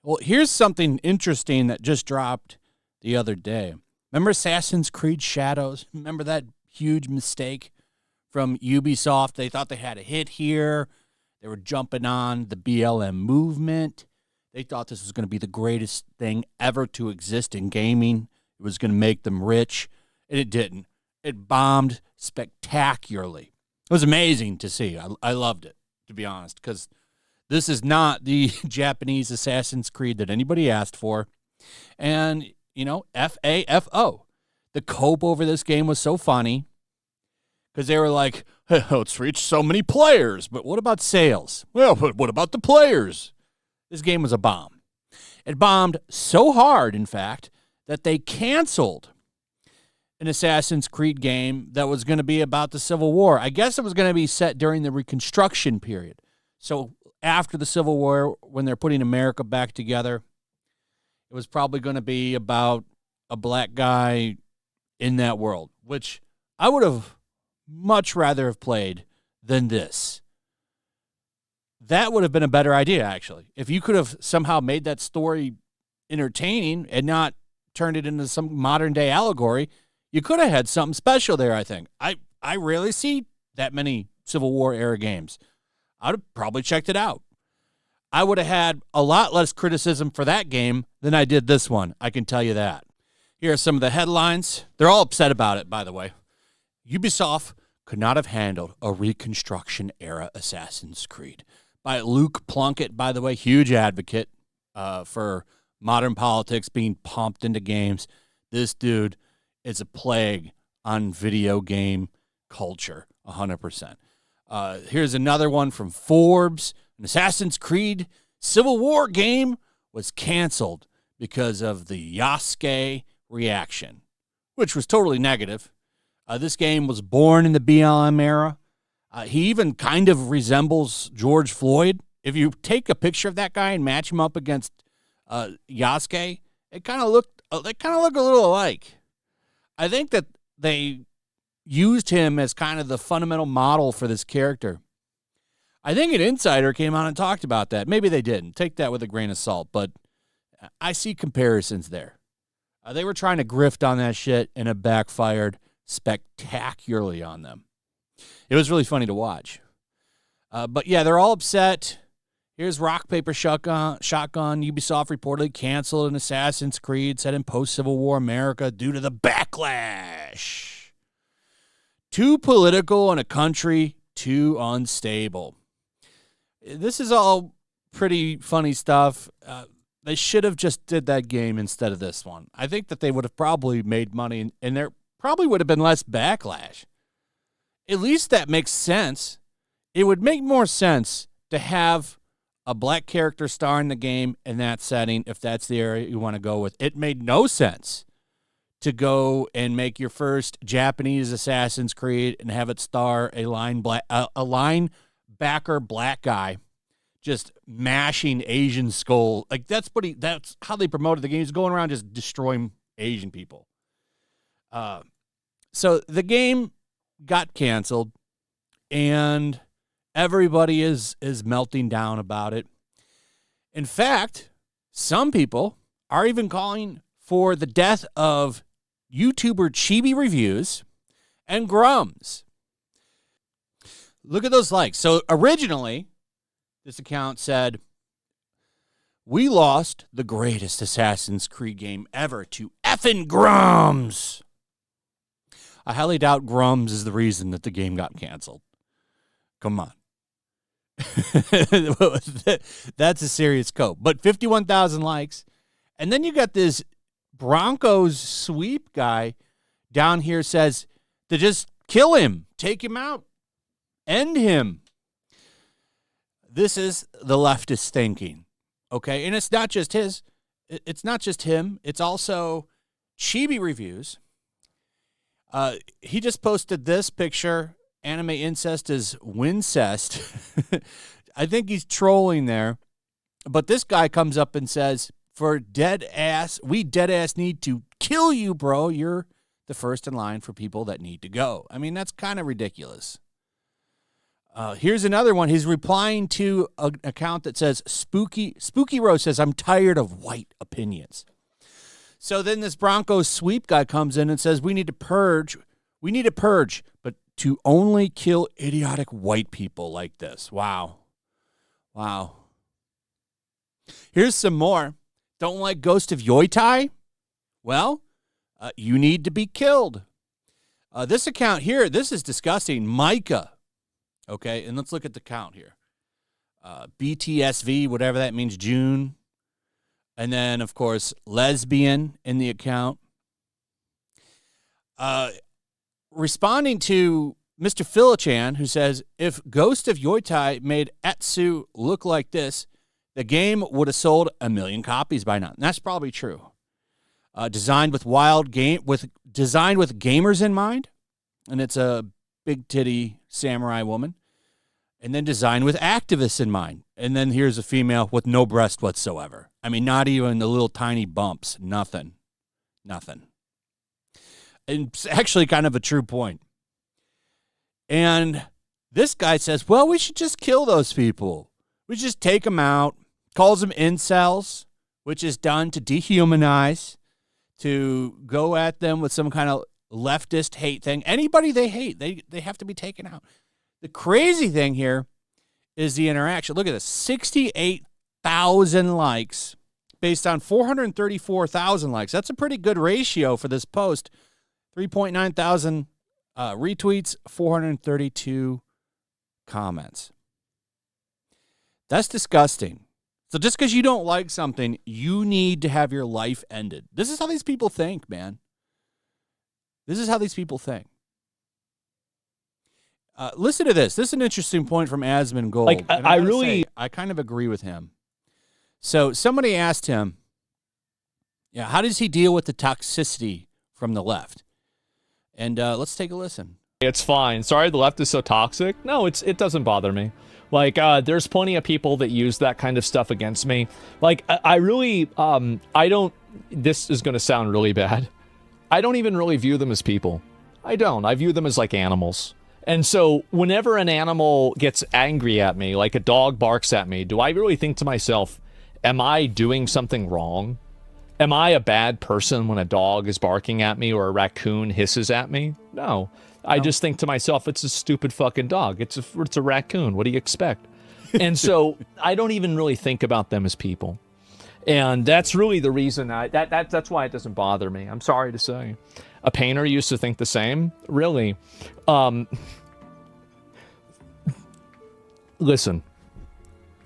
Well, here's something interesting that just dropped the other day. Remember Assassin's Creed Shadows? Remember that huge mistake from Ubisoft? They thought they had a hit here. They were jumping on the BLM movement. They thought this was going to be the greatest thing ever to exist in gaming. It was going to make them rich, and it didn't. It bombed spectacularly. It was amazing to see. I loved it, to be honest, because this is not the Japanese Assassin's Creed that anybody asked for. And, you know, FAFO. The cope over this game was so funny because they were like, hey, it's reached so many players, but what about sales? Well, but what about the players? This game was a bomb. It bombed so hard, in fact, that they canceled an Assassin's Creed game that was going to be about the Civil War. I guess it was going to be set during the Reconstruction period. So after the Civil War, when they're putting America back together, it was probably going to be about a black guy in that world, which I would have much rather have played than this. That would have been a better idea, actually. If you could have somehow made that story entertaining and not turned it into some modern-day allegory, you could have had something special there, I think. I rarely see that many Civil War-era games. I would have probably checked it out. I would have had a lot less criticism for that game than I did this one. I can tell you that. Here are some of the headlines. They're all upset about it, by the way. Ubisoft could not have handled a Reconstruction-era Assassin's Creed. By Luke Plunkett, by the way, huge advocate for modern politics being pumped into games. This dude is a plague on video game culture, 100%. Here's another one from Forbes. An Assassin's Creed Civil War game was canceled because of the Yasuke reaction, which was totally negative. This game was born in the BLM era. He even kind of resembles George Floyd. If you take a picture of that guy and match him up against Yasuke, they kind of look a little alike. I think that they used him as kind of the fundamental model for this character. I think an insider came on and talked about that. Maybe they didn't. Take that with a grain of salt, but I see comparisons there. They were trying to grift on that shit, and it backfired spectacularly on them. It was really funny to watch. But yeah, they're all upset. Here's Rock, Paper, Shotgun. Ubisoft reportedly canceled an Assassin's Creed set in post-Civil War America due to the backlash. Too political in a country too unstable. This is all pretty funny stuff. They should have just did that game instead of this one. I think that they would have probably made money, and there probably would have been less backlash. At least that makes sense. It would make more sense to have a black character star in the game in that setting if that's the area you want to go with. It made no sense to go and make your first Japanese Assassin's Creed and have it star a linebacker black guy just mashing Asian skull. Like that's how they promoted the game. He's going around just destroying Asian people. So the game got canceled, and everybody is melting down about it. In fact, some people are even calling for the death of YouTuber Chibi Reviews and Grums. Look at those likes. So originally, this account said, we lost the greatest Assassin's Creed game ever to effing Grums. I highly doubt Grums is the reason that the game got canceled. Come on. That's a serious cope. But 51,000 likes. And then you got this Broncos sweep guy down here says to just kill him, take him out, end him. This is the leftist thinking, okay? And it's not just him. It's also Chibi Reviews. He just posted this picture. Anime incest is wincest. I think he's trolling there. But this guy comes up and says, we dead ass need to kill you, bro. You're the first in line for people that need to go. I mean, that's kind of ridiculous. Here's another one. He's replying to an account that says, Spooky Rose says, I'm tired of white opinions. So then this Broncos sweep guy comes in and says, we need to purge, but to only kill idiotic white people like this. Wow. Here's some more. Don't like Ghost of Yotei? Well, you need to be killed. This account here, this is disgusting. Micah. Okay, and let's look at the count here. BTSV, whatever that means, June. And then, of course, lesbian in the account. Responding to Mr. Philchan, who says, if Ghost of Yotei made Etsu look like this, the game would have sold 1 million copies by now. And that's probably true. Designed with gamers in mind, and it's a big titty samurai woman, and then designed with activists in mind. And then here's a female with no breast whatsoever. I mean, not even the little tiny bumps. Nothing. And it's actually kind of a true point. And this guy says, well, we should just kill those people. We should just take them out. Calls them incels, which is done to dehumanize, to go at them with some kind of leftist hate thing. Anybody they hate, they have to be taken out. The crazy thing here is the interaction. Look at this, 68,000 likes based on 434,000 likes. That's a pretty good ratio for this post. 3.9 thousand retweets, 432 comments. That's disgusting. So just because you don't like something, you need to have your life ended. This is how these people think, man. This is how these people think. Listen to this. This is an interesting point from Asmund Gold. Like, I kind of agree with him. So somebody asked him, how does he deal with the toxicity from the left? And let's take a listen. It's fine. Sorry the left is so toxic. No, it doesn't bother me. Like, there's plenty of people that use that kind of stuff against me. Like, I really, I don't, this is going to sound really bad. I don't even really view them as people. I don't. I view them as like animals. And so whenever an animal gets angry at me, like a dog barks at me, do I really think to myself, am I doing something wrong? Am I a bad person when a dog is barking at me or a raccoon hisses at me? No. I just think to myself, it's a stupid fucking dog. It's a raccoon. What do you expect? And so I don't even really think about them as people. And that's really the reason that's why it doesn't bother me. I'm sorry to say. A painter used to think the same. Really. Listen.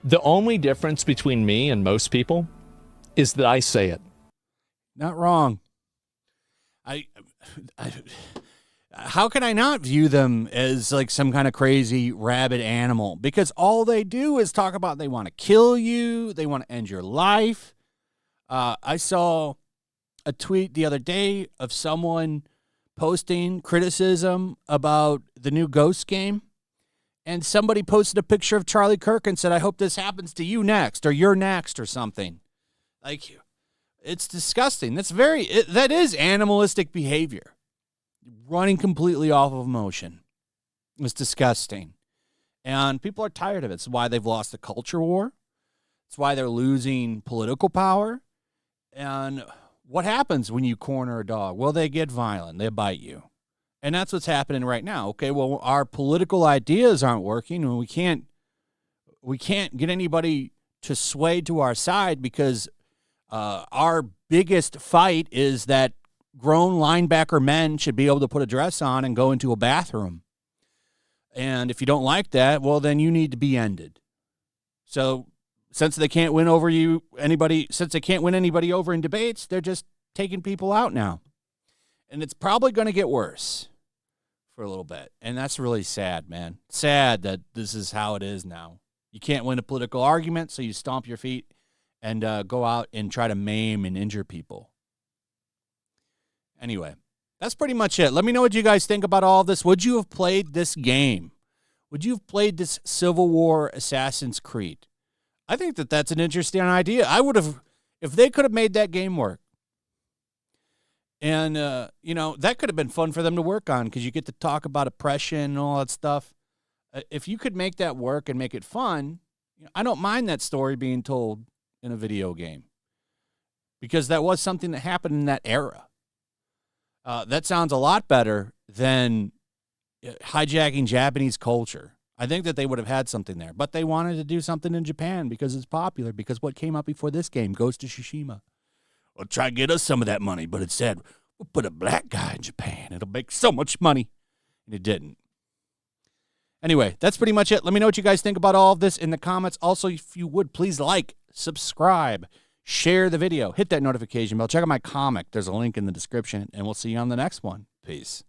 The only difference between me and most people is that I say it. Not wrong. How can I not view them as like some kind of crazy rabid animal? Because all they do is talk about they want to kill you. They want to end your life. I saw a tweet the other day of someone posting criticism about the new Ghost game. And somebody posted a picture of Charlie Kirk and said, I hope this happens to you next, or you're next, or something. Like, it's disgusting. That is animalistic behavior. Running completely off of emotion. It's disgusting. And people are tired of it. It's why they've lost the culture war. It's why they're losing political power. And what happens when you corner a dog? Well, they get violent. They bite you. And that's what's happening right now. Okay, well, our political ideas aren't working, and we can't get anybody to sway to our side because our biggest fight is that grown linebacker men should be able to put a dress on and go into a bathroom. And if you don't like that, well, then you need to be ended. So since they can't win anybody over in debates, they're just taking people out now. And it's probably going to get worse for a little bit. And that's really sad, man. Sad that this is how it is now. You can't win a political argument, so you stomp your feet and go out and try to maim and injure people. Anyway, that's pretty much it. Let me know what you guys think about all of this. Would you have played this game? Would you have played this Civil War Assassin's Creed? I think that that's an interesting idea. I would have, if they could have made that game work. And, that could have been fun for them to work on because you get to talk about oppression and all that stuff. If you could make that work and make it fun, I don't mind that story being told in a video game because that was something that happened in that era. That sounds a lot better than hijacking Japanese culture. I think that they would have had something there, but they wanted to do something in Japan because it's popular, because what came out before this game, Ghost of Tsushima. Well, try to get us some of that money, but it said, we'll put a black guy in Japan. It'll make so much money. And it didn't. Anyway, that's pretty much it. Let me know what you guys think about all of this in the comments. Also, if you would, please like, subscribe, share the video, hit that notification bell. Check out my comic. There's a link in the description, and we'll see you on the next one. Peace.